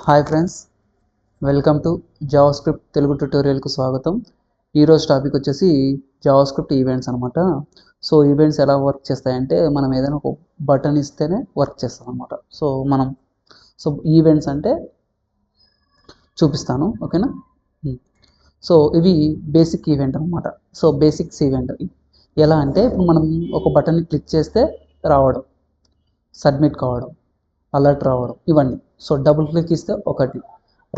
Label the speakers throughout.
Speaker 1: Hi friends, welcome to JavaScript Telugu ట్యుటోరియల్కు స్వాగతం. ఈరోజు టాపిక్ వచ్చేసి జావాస్క్రిప్ట్ ఈవెంట్స్ అనమాట. సో ఈవెంట్స్ ఎలా వర్క్ చేస్తాయంటే మనం ఏదైనా ఒక బటన్ ఇస్తేనే వర్క్ చేస్తాం అనమాట. సో ఈవెంట్స్ అంటే చూపిస్తాను, ఓకేనా. సో ఇవి బేసిక్ ఈవెంట్ అనమాట. సో బేసిక్స్ ఈవెంట్ ఎలా అంటే ఇప్పుడు మనం ఒక బటన్ని క్లిక్ చేస్తే రావడం, సబ్మిట్ కావడం, అలర్ట్ రావడం, ఇవన్నీ. సో డబుల్ క్లిక్ ఇస్తే ఒకటి,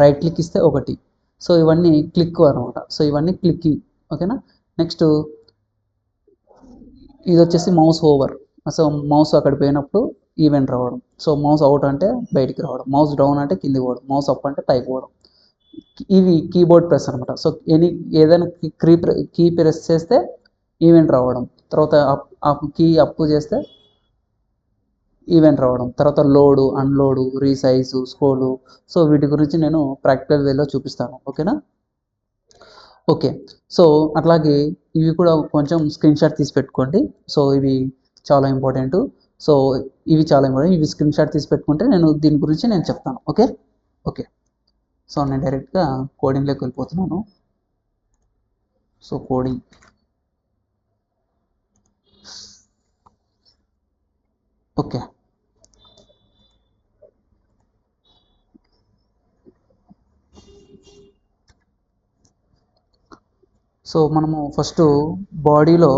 Speaker 1: రైట్ క్లిక్ ఇస్తే ఒకటి. సో ఇవన్నీ క్లిక్ అనమాట. సో ఇవన్నీ క్లిక్కింగ్, ఓకేనా. నెక్స్ట్ ఇది వచ్చేసి మౌస్ ఓవర్. సో మౌస్ అక్కడ పోయినప్పుడు ఈవెంట్ రావడం. సో మౌస్ అవుట్ అంటే బయటికి రావడం, మౌస్ డౌన్ అంటే కిందికి పోవడం, మౌస్ అప్ అంటే పైకి పోవడం. ఇవి కీబోర్డ్ ప్రెస్ అనమాట. సో ఏదైనా కీ ప్రెస్ చేస్తే ఈవెంట్ రావడం, తర్వాత కీ అప్ చేస్తే ఈవెంట్ రావడం, తర్వాత లోడు, అన్లోడు, రీసైజు, స్క్రోలు. సో వీటి గురించి నేను ప్రాక్టికల్ వేలో చూపిస్తాను, ఓకేనా. ఓకే, సో అట్లాగే ఇవి కూడా కొంచెం స్క్రీన్ షాట్ తీసి పెట్టుకోండి. సో ఇవి చాలా ఇంపార్టెంట్. సో ఇవి చాలా ఇంపార్టెంట్. ఇవి స్క్రీన్ షాట్ తీసి పెట్టుకుంటే దీని గురించి నేను చెప్తాను. ఓకే ఓకే సో నేను డైరెక్ట్గా కోడింగ్లోకి వెళ్ళిపోతున్నాను. So coding, okay. సో మనము ఫస్ట్ బాడీలో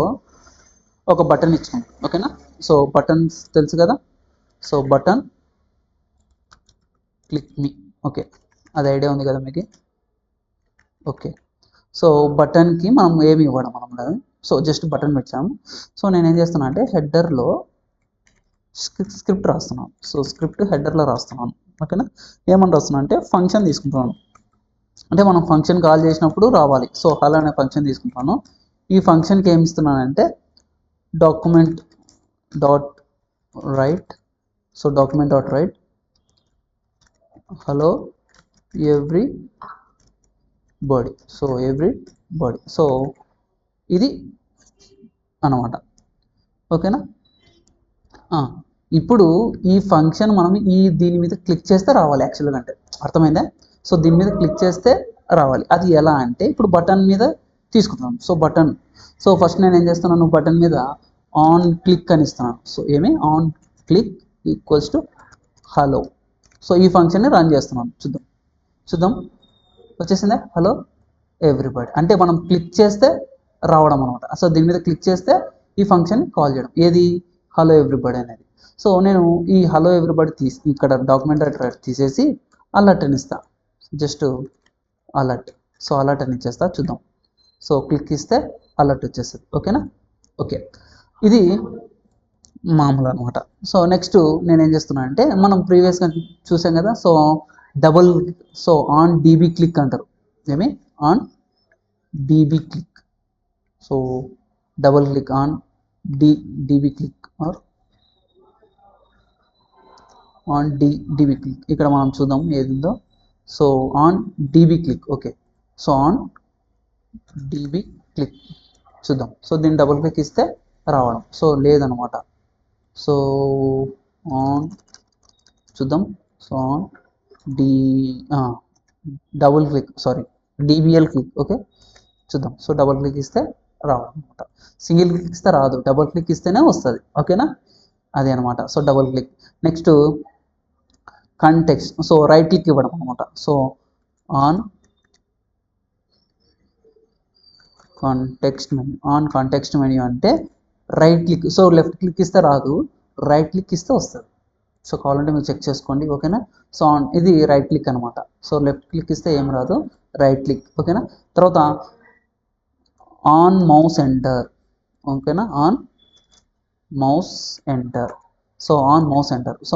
Speaker 1: ఒక బటన్ ఇచ్చాం, ఓకేనా. సో బటన్స్ తెలుసు కదా. సో బటన్ క్లిక్ మీ, ఓకే, అది ఐడియా ఉంది కదా మీకు. ఓకే, సో బటన్కి మనం ఏమి ఇవ్వడం మనం కదా. సో జస్ట్ బటన్ పెట్టాము. సో నేను ఏం చేస్తున్నా అంటే హెడర్లో స్క్రిప్ట్ రాస్తున్నాను. సో స్క్రిప్ట్ హెడర్లో రాస్తున్నాను, ఓకేనా. ఏమని రాస్తున్నా అంటే ఫంక్షన్ తీసుకుంటున్నాను. అంటే మనం ఫంక్షన్ కాల్ చేసినప్పుడు రావాలి. సో హలో అనే ఫంక్షన్ తీసుకుంటాను. ఈ ఫంక్షన్కి ఏమి ఇస్తున్నానంటే document dot write. So document dot write hello everybody. So everybody. So ఇది అనమాట, ఓకేనా. ఇప్పుడు ఈ ఫంక్షన్ మనం దీని మీద క్లిక్ చేస్తే రావాలి యాక్చువల్గా, అంటే అర్థమైందా. సో దీని మీద క్లిక్ చేస్తే రావాలి. అది ఎలా అంటే ఇప్పుడు బటన్ మీద తీసుకుంటున్నాను. సో బటన్, సో ఫస్ట్ నేను ఏం చేస్తున్నాను, బటన్ మీద ఆన్ క్లిక్ అని ఇస్తున్నాను. సో ఏమి on click equals to hello. So ఈ ఫంక్షన్ని రన్ చేస్తున్నాను. చూద్దాం వచ్చేసిందా హలో ఎవ్రీబడి. అంటే మనం క్లిక్ చేస్తే రావడం అనమాట. సో దీని మీద క్లిక్ చేస్తే ఈ ఫంక్షన్ కాల్ చేయడం, ఏది హలో ఎవ్రీబడి అనేది. సో నేను ఈ హలో ఎవ్రీబడి ఇక్కడ డాక్యుమెంట్ రైట్ తీసేసి అలర్ట్ అని ఇస్తాను. Just alert. సో అలర్ట్ అని ఇచ్చేస్తా, చూద్దాం. సో క్లిక్ ఇస్తే అలర్ట్ వచ్చేస్తుంది, ఓకేనా. ఓకే, ఇది మామూలు అనమాట. సో నెక్స్ట్ నేను ఏం చేస్తున్నా అంటే మనం ప్రీవియస్గా చూసాం కదా. So double, so on DB click అంటారు. ఏమి on DB click. So double click on DB click or on DB click. ఇక్కడ మనం చూద్దాం ఏదిందో. So on DB click, okay. So on DB click చూద్దాం. సో దీన్ని డబుల్ క్లిక్ ఇస్తే రావడం. సో లేదనమాట. సో ఆన్ చూద్దాం. So on double click, sorry DBL click, okay. చూద్దాం. సో డబుల్ క్లిక్ ఇస్తే రావడం అనమాట. సింగిల్ క్లిక్ ఇస్తే రాదు, డబుల్ క్లిక్ ఇస్తేనే వస్తుంది, ఓకేనా. అదే అనమాట. So double click. Next context. So right click ఇవ్వడం అనమాట. So on context menu. On context menu అంటే right click. So left click ఇస్తే రాదు, రైట్ క్లిక్ ఇస్తే వస్తుంది. సో కావాలంటే మీరు చెక్ చేసుకోండి, ఓకేనా. సో ఆన్ ఇది రైట్ క్లిక్ అనమాట. సో లెఫ్ట్ క్లిక్ ఇస్తే ఏం రాదు, రైట్ క్లిక్, ఓకేనా. తర్వాత ఆన్ మౌస్ ఎంటర్, ఓకేనా. On mouse enter. So on mouse enter. So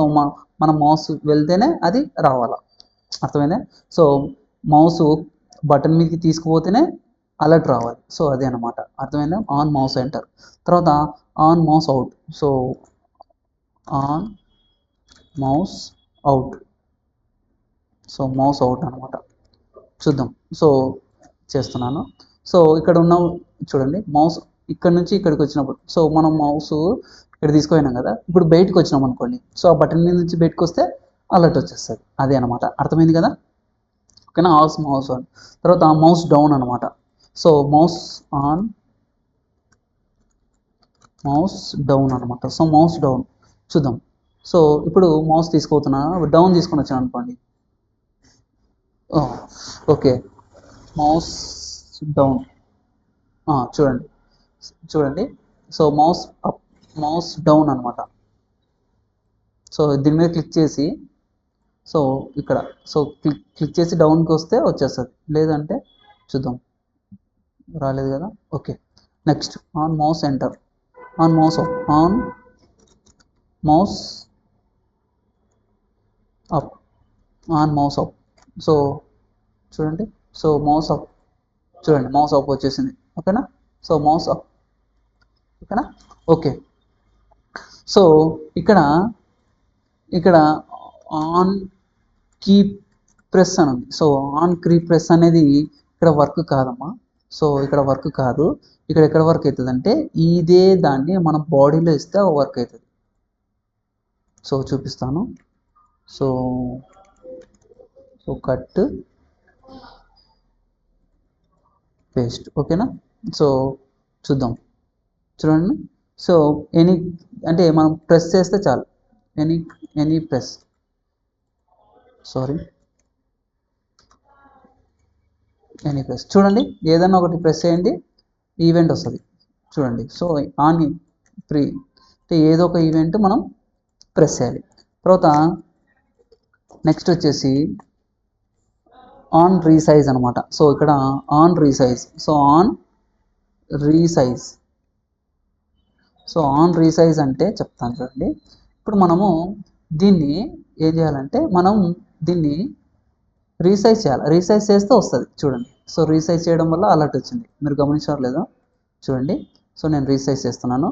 Speaker 1: మన మౌస్ వెళ్తేనే అది రావాలా, అర్థమైందా. సో మౌస్ బటన్ మీదకి తీసుకుపోతేనే అలర్ట్ రావాలి. సో అదే అనమాట, అర్థమైందా. On mouse enter. తర్వాత on mouse out. So on mouse out. So mouse out అనమాట. చూద్దాం. సో చేస్తున్నాను. సో ఇక్కడ ఉన్న చూడండి, మౌస్ ఇక్కడ నుంచి ఇక్కడికి వచ్చినప్పుడు, సో మనం మౌస్ ఇక్కడ తీసుకుపోయినాం కదా, ఇప్పుడు బయటకు వచ్చినాం అనుకోండి. సో ఆ బటన్ మీద నుంచి బయటకు వస్తే అలర్ట్ వచ్చేస్తుంది. అదే అనమాట, అర్థమైంది కదా. ఓకేనా, మౌస్ ఆన్. తర్వాత మౌస్ డౌన్ అనమాట. So mouse on, mouse down అనమాట. సో మౌస్ డౌన్ చూద్దాం. సో ఇప్పుడు మౌస్ తీసుకుపోతున్నా, డౌన్ తీసుకొని వచ్చాను అనుకోండి. ఓకే, మౌస్ డౌన్ చూడండి, చూడండి. So mouse up, mouse down అనమాట. సో దీని మీద క్లిక్ చేసి, సో ఇక్కడ, సో క్లిక్ చేసి డౌన్కి వస్తే వచ్చేస్తుంది, లేదంటే చూద్దాం, రాలేదు కదా. Okay, next on mouse enter, on mouse up, on mouse up, on mouse up. So చూడండి, సో మౌస్ అప్, చూడండి మౌస్ అప్ వచ్చేసింది. ఓకేనా, సో మౌస్ అప్. ఓకేనా, ఓకే. సో ఇక్కడ ఇక్కడ ఆన్ కీ ప్రెస్ అని ఉంది. సో ఆన్ కీ ప్రెస్ అనేది ఇక్కడ వర్క్ కాదమ్మా. సో ఇక్కడ వర్క్ కాదు, ఇక్కడ ఎక్కడ వర్క్ అవుతుంది అంటే ఇదే దాన్ని మనం బాడీలో ఇస్తే వర్క్ అవుతుంది. సో చూపిస్తాను. So so cut paste. ఓకేనా, సో చూద్దాం, చూడండి. సో ఎనీ అంటే మనం ప్రెస్ చేస్తే చాలు, any press, sorry any press. చూడండి, ఏదైనా ఒకటి ప్రెస్ చేయండి, ఈవెంట్ వస్తుంది. చూడండి, సో ఆన్ ప్రీ అంటే ఏదో ఒక ఈవెంట్ మనం ప్రెస్ చేయాలి. తర్వాత నెక్స్ట్ వచ్చేసి ఆన్ రీసైజ్ అనమాట. సో ఇక్కడ on resize, so on resize, so on resize అంటే చెప్తాను చూడండి. ఇప్పుడు మనము దీన్ని ఏం చేయాలంటే మనం దీన్ని రీసైజ్ చేయాలి. రీసైజ్ చేస్తే వస్తుంది, చూడండి. సో రీసైజ్ చేయడం వల్ల అలర్ట్ వచ్చింది, మీరు గమనించారు లేదా చూడండి. సో నేను రీసైజ్ చేస్తున్నాను.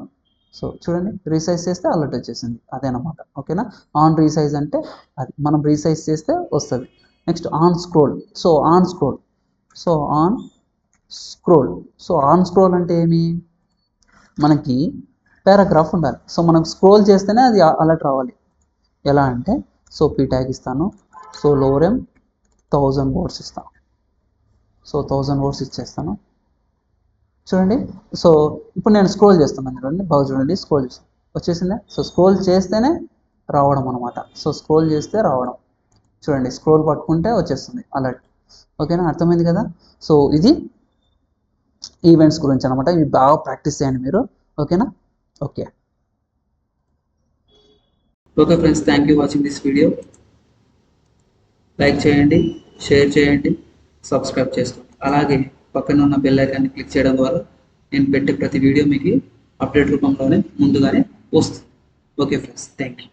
Speaker 1: సో చూడండి, రీసైజ్ చేస్తే అలర్ట్ వచ్చేసింది, అదేనమాట. ఓకేనా, ఆన్ రీసైజ్ అంటే అది మనం రీసైజ్ చేస్తే వస్తుంది. Next on scroll. So on scroll, so on scroll, so on scroll అంటే ఏమి, మనకి పారాగ్రాఫ్ ఉండాలి. సో మనం స్క్రోల్ చేస్తేనే అది అలర్ట్ రావాలి. ఎలా అంటే, సో పీ ట్యాగ్ ఇస్తాను, సో లోరెమ్ 1000 వర్డ్స్ ఇస్తాను. సో 1000 వర్డ్స్ ఇచ్చేస్తాను. చూడండి, సో ఇప్పుడు నేను స్క్రోల్ చేస్తున్నాను, చూడండి బాగా చూడండి, స్క్రోల్ చేస్తాను, వచ్చేసిందా. సో స్క్రోల్ చేస్తేనే రావడం అనమాట. సో స్క్రోల్ చేస్తే రావడం, చూడండి స్క్రోల్ పట్టుకుంటే వచ్చేస్తుంది అలర్ట్. ఓకేనా, అర్థమైంది కదా. సో ఇది ఈవెంట్స్ గురించి అనమాట. ఇవి బాగా ప్రాక్టీస్ చేయండి మీరు. ఓకేనా, okay okay friends, thank you watching this video. Like చేయండి, షేర్ చేయండి, సబ్స్క్రైబ్ చేసుకోండి. అలాగే పక్కన ఉన్న బెల్ ఐకాన్ని క్లిక్ చేయడం ద్వారా నేను పెట్టే ప్రతి వీడియో మీకు అప్డేట్ రూపంలోనే ముందుగానే వస్తుంది. Okay friends, thank you.